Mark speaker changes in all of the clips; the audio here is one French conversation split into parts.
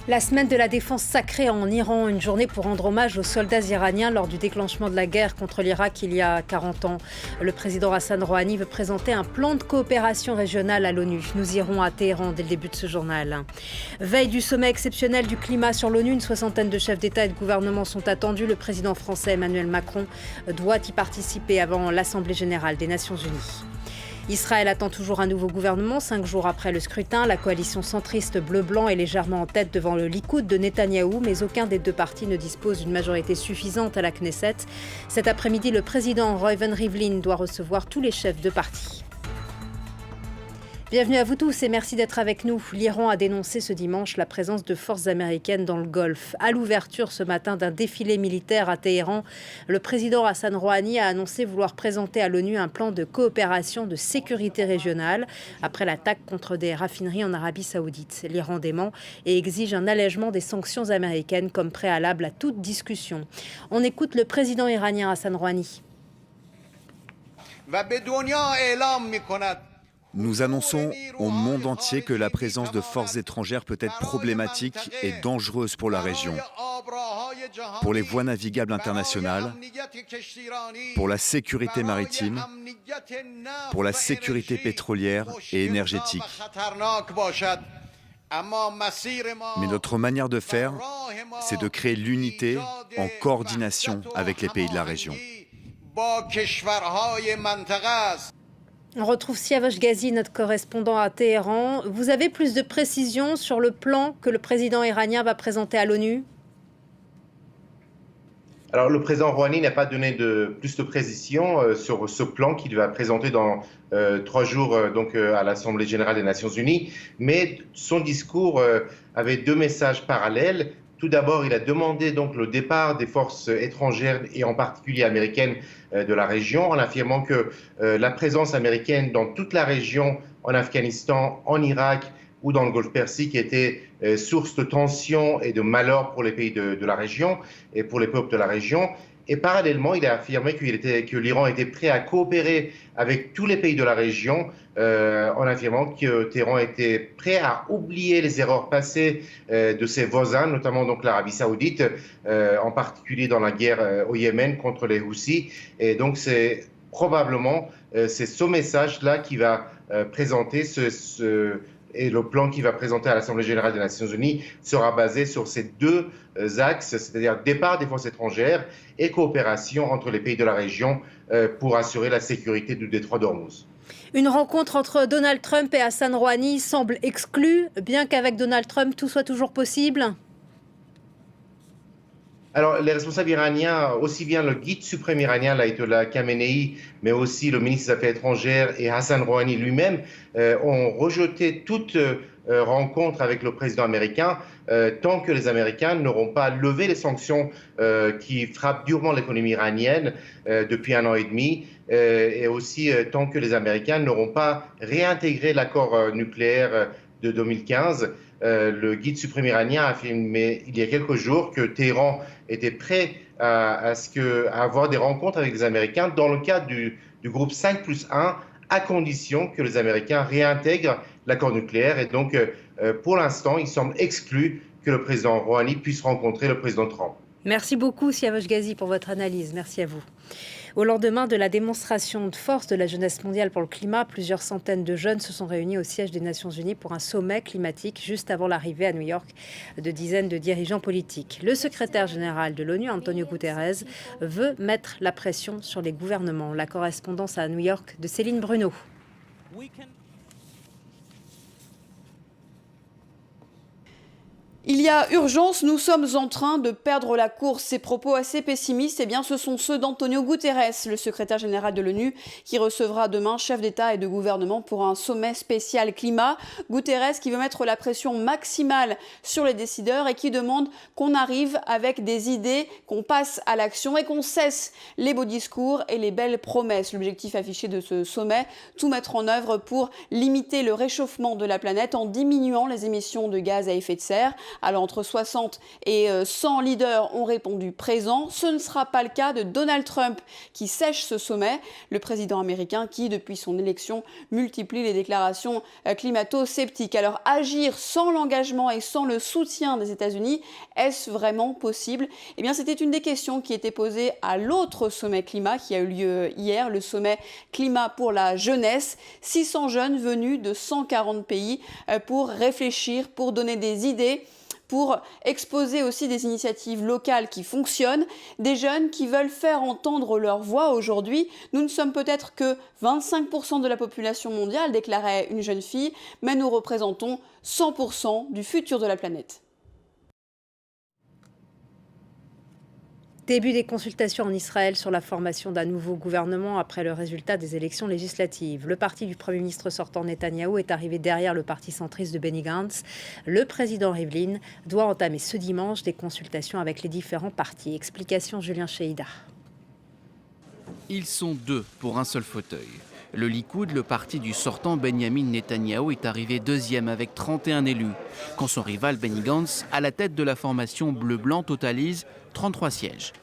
Speaker 1: La semaine de la défense sacrée en Iran, une journée pour rendre hommage aux soldats iraniens lors du déclenchement de la guerre contre l'Irak il y a 40 ans. Le président Hassan Rouhani veut présenter un plan de coopération régionale à l'ONU. Nous irons à Téhéran dès le début de ce journal. Veille du sommet exceptionnel du climat sur l'ONU, une soixantaine de chefs d'État et de gouvernement sont attendus. Le président français Emmanuel Macron doit y participer avant l'Assemblée générale des Nations unies. Israël attend toujours un nouveau gouvernement. 5 jours après le scrutin, la coalition centriste bleu-blanc est légèrement en tête devant le Likoud de Netanyahou, mais aucun des deux partis ne dispose d'une majorité suffisante à la Knesset. Cet après-midi, le président Reuven Rivlin doit recevoir tous les chefs de parti. Bienvenue à vous tous et merci d'être avec nous. L'Iran a dénoncé ce dimanche la présence de forces américaines dans le Golfe. À l'ouverture ce matin d'un défilé militaire à Téhéran, le président Hassan Rouhani a annoncé vouloir présenter à l'ONU un plan de coopération de sécurité régionale après l'attaque contre des raffineries en Arabie Saoudite. L'Iran dément et exige un allègement des sanctions américaines comme préalable à toute discussion. On écoute le président iranien Hassan Rouhani.
Speaker 2: Nous annonçons au monde entier que la présence de forces étrangères peut être problématique et dangereuse pour la région, pour les voies navigables internationales, pour la sécurité maritime, pour la sécurité pétrolière et énergétique. Mais notre manière de faire, c'est de créer l'unité en coordination avec les pays de la région.
Speaker 1: On retrouve Siavash Ghazi, notre correspondant à Téhéran. Vous avez plus de précisions sur le plan que le président iranien va présenter à l'ONU ?
Speaker 3: Alors, le président Rouhani n'a pas donné plus de précisions sur ce plan qu'il va présenter dans 3 jours à l'Assemblée générale des Nations unies. Mais son discours avait 2 messages parallèles. Tout d'abord, il a demandé donc le départ des forces étrangères et en particulier américaines de la région, en affirmant que la présence américaine dans toute la région, en Afghanistan, en Irak ou dans le Golfe Persique était source de tensions et de malheur pour les pays de la région et pour les peuples de la région. Et parallèlement, il a affirmé que l'Iran était prêt à coopérer avec tous les pays de la région, en affirmant que Téhéran était prêt à oublier les erreurs passées de ses voisins, notamment donc l'Arabie Saoudite, en particulier dans la guerre au Yémen contre les Houthis. Et donc c'est probablement c'est ce message-là qui va présenter et le plan qu'il va présenter à l'Assemblée générale des Nations unies sera basé sur ces 2 axes, c'est-à-dire départ des forces étrangères et coopération entre les pays de la région pour assurer la sécurité du détroit d'Ormuz.
Speaker 1: Une rencontre entre Donald Trump et Hassan Rouhani semble exclue, bien qu'avec Donald Trump tout soit toujours possible.
Speaker 3: Alors, les responsables iraniens, aussi bien le guide suprême iranien, l'Ayatollah Khamenei, mais aussi le ministre des Affaires étrangères et Hassan Rouhani lui-même, ont rejeté toute rencontre avec le président américain tant que les Américains n'auront pas levé les sanctions qui frappent durement l'économie iranienne depuis 1 an et demi, et aussi tant que les Américains n'auront pas réintégré l'accord nucléaire de 2015. Le guide suprême iranien a affirmé il y a quelques jours que Téhéran était prêt à avoir des rencontres avec les Américains dans le cadre du groupe 5+1, à condition que les Américains réintègrent l'accord nucléaire. Et donc, pour l'instant, il semble exclu que le président Rouhani puisse rencontrer le président Trump.
Speaker 1: Merci beaucoup, Siavash Ghazi, pour votre analyse. Merci à vous. Au lendemain de la démonstration de force de la jeunesse mondiale pour le climat, plusieurs centaines de jeunes se sont réunis au siège des Nations Unies pour un sommet climatique juste avant l'arrivée à New York de dizaines de dirigeants politiques. Le secrétaire général de l'ONU, Antonio Guterres, veut mettre la pression sur les gouvernements. La correspondance à New York de Céline Bruno.
Speaker 4: Il y a urgence, nous sommes en train de perdre la course. Ces propos assez pessimistes, eh bien, ce sont ceux d'Antonio Guterres, le secrétaire général de l'ONU, qui recevra demain chefs d'État et de gouvernement pour un sommet spécial climat. Guterres qui veut mettre la pression maximale sur les décideurs et qui demande qu'on arrive avec des idées, qu'on passe à l'action et qu'on cesse les beaux discours et les belles promesses. L'objectif affiché de ce sommet, tout mettre en œuvre pour limiter le réchauffement de la planète en diminuant les émissions de gaz à effet de serre. Alors entre 60 et 100 leaders ont répondu présent. Ce ne sera pas le cas de Donald Trump qui sèche ce sommet. Le président américain qui, depuis son élection, multiplie les déclarations climato-sceptiques. Alors agir sans l'engagement et sans le soutien des États-Unis, est-ce vraiment possible? Eh bien, c'était une des questions qui était posée à l'autre sommet climat qui a eu lieu hier, le sommet climat pour la jeunesse. 600 jeunes venus de 140 pays pour réfléchir, pour donner des idées, pour exposer aussi des initiatives locales qui fonctionnent, des jeunes qui veulent faire entendre leur voix aujourd'hui. Nous ne sommes peut-être que 25% de la population mondiale, déclarait une jeune fille, mais nous représentons 100% du futur de la planète.
Speaker 1: Début des consultations en Israël sur la formation d'un nouveau gouvernement après le résultat des élections législatives. Le parti du Premier ministre sortant Netanyahou est arrivé derrière le parti centriste de Benny Gantz. Le président Rivlin doit entamer ce dimanche des consultations avec les différents partis. Explication Julien Cheïda.
Speaker 5: Ils sont deux pour un seul fauteuil. Le Likoud, le parti du sortant Benyamin Netanyahou, est arrivé deuxième avec 31 élus, quand son rival Benny Gantz, à la tête de la formation bleu-blanc, totalise 33 sièges.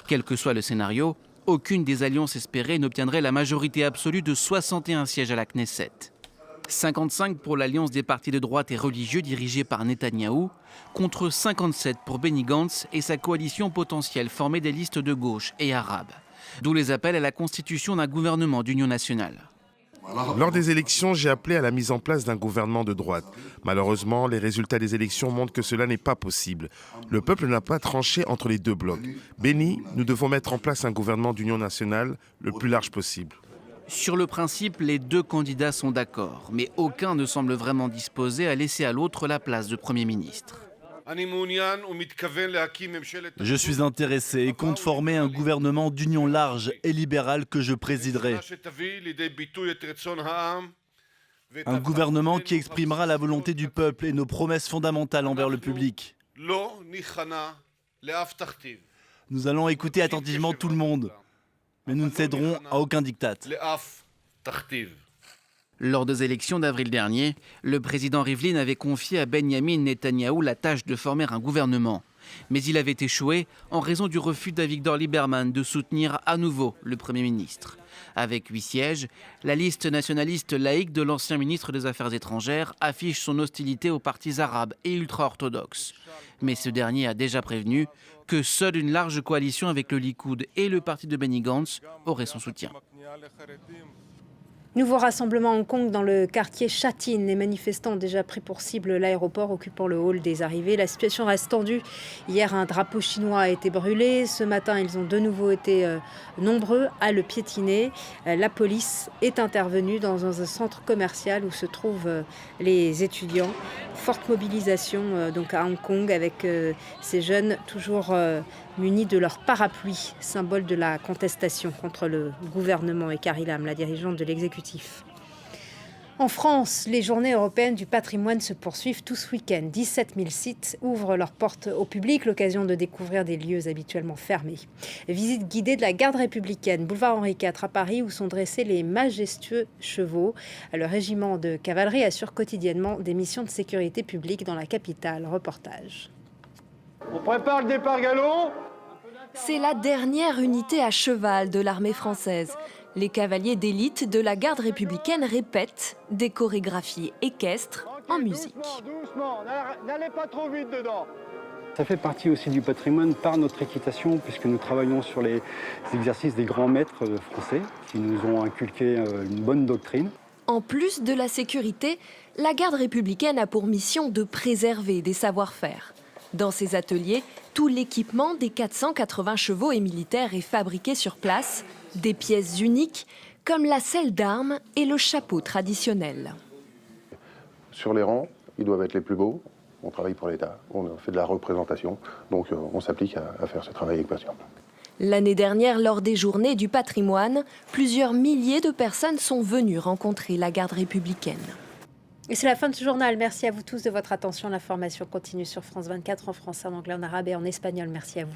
Speaker 5: Quel que soit le scénario, aucune des alliances espérées n'obtiendrait la majorité absolue de 61 sièges à la Knesset. 55 pour l'alliance des partis de droite et religieux dirigée par Netanyahou, contre 57 pour Benny Gantz et sa coalition potentielle formée des listes de gauche et arabes. D'où les appels à la constitution d'un gouvernement d'union nationale.
Speaker 6: Lors des élections, j'ai appelé à la mise en place d'un gouvernement de droite. Malheureusement, les résultats des élections montrent que cela n'est pas possible. Le peuple n'a pas tranché entre les deux blocs. Benny, nous devons mettre en place un gouvernement d'union nationale le plus large possible.
Speaker 5: Sur le principe, les deux candidats sont d'accord, mais aucun ne semble vraiment disposé à laisser à l'autre la place de Premier ministre.
Speaker 7: Je suis intéressé et compte former un gouvernement d'union large et libérale que je présiderai. Un gouvernement qui exprimera la volonté du peuple et nos promesses fondamentales envers le public. Nous allons écouter attentivement tout le monde, mais nous ne céderons à aucun diktat.
Speaker 5: Lors des élections d'avril dernier, le président Rivlin avait confié à Benyamin Netanyahou la tâche de former un gouvernement. Mais il avait échoué en raison du refus d'Avigdor Lieberman de soutenir à nouveau le Premier ministre. Avec 8 sièges, la liste nationaliste laïque de l'ancien ministre des Affaires étrangères affiche son hostilité aux partis arabes et ultra-orthodoxes. Mais ce dernier a déjà prévenu que seule une large coalition avec le Likoud et le parti de Benny Gantz aurait son soutien.
Speaker 1: Nouveau rassemblement à Hong Kong dans le quartier Sha Tin. Les manifestants ont déjà pris pour cible l'aéroport occupant le hall des arrivées. La situation reste tendue. Hier, un drapeau chinois a été brûlé. Ce matin, ils ont de nouveau été nombreux à le piétiner. La police est intervenue dans un centre commercial où se trouvent les étudiants. Forte mobilisation donc à Hong Kong avec ces jeunes toujours munis de leur parapluie, symbole de la contestation contre le gouvernement, et Carrie Lam, la dirigeante de l'exécutif. En France, les journées européennes du patrimoine se poursuivent tout ce week-end. 17 000 sites ouvrent leurs portes au public, l'occasion de découvrir des lieux habituellement fermés. Visite guidée de la garde républicaine, boulevard Henri IV à Paris, où sont dressés les majestueux chevaux. Le régiment de cavalerie assure quotidiennement des missions de sécurité publique dans la capitale. Reportage.
Speaker 8: On prépare le départ galop.
Speaker 9: C'est la dernière unité à cheval de l'armée française. Les cavaliers d'élite de la garde républicaine répètent des chorégraphies équestres en musique.
Speaker 8: Doucement, n'allez pas trop vite dedans.
Speaker 10: Ça fait partie aussi du patrimoine par notre équitation, puisque nous travaillons sur les exercices des grands maîtres français qui nous ont inculqué une bonne doctrine.
Speaker 9: En plus de la sécurité, la garde républicaine a pour mission de préserver des savoir-faire. Dans ces ateliers, tout l'équipement des 480 chevaux et militaires est fabriqué sur place. Des pièces uniques comme la selle d'armes et le chapeau traditionnel.
Speaker 11: Sur les rangs, ils doivent être les plus beaux. On travaille pour l'État, on fait de la représentation, donc on s'applique à faire ce travail avec passion.
Speaker 9: L'année dernière, lors des Journées du patrimoine, plusieurs milliers de personnes sont venues rencontrer la garde républicaine.
Speaker 1: Et c'est la fin de ce journal. Merci à vous tous de votre attention. L'information continue sur France 24 en français, en anglais, en arabe et en espagnol. Merci à vous.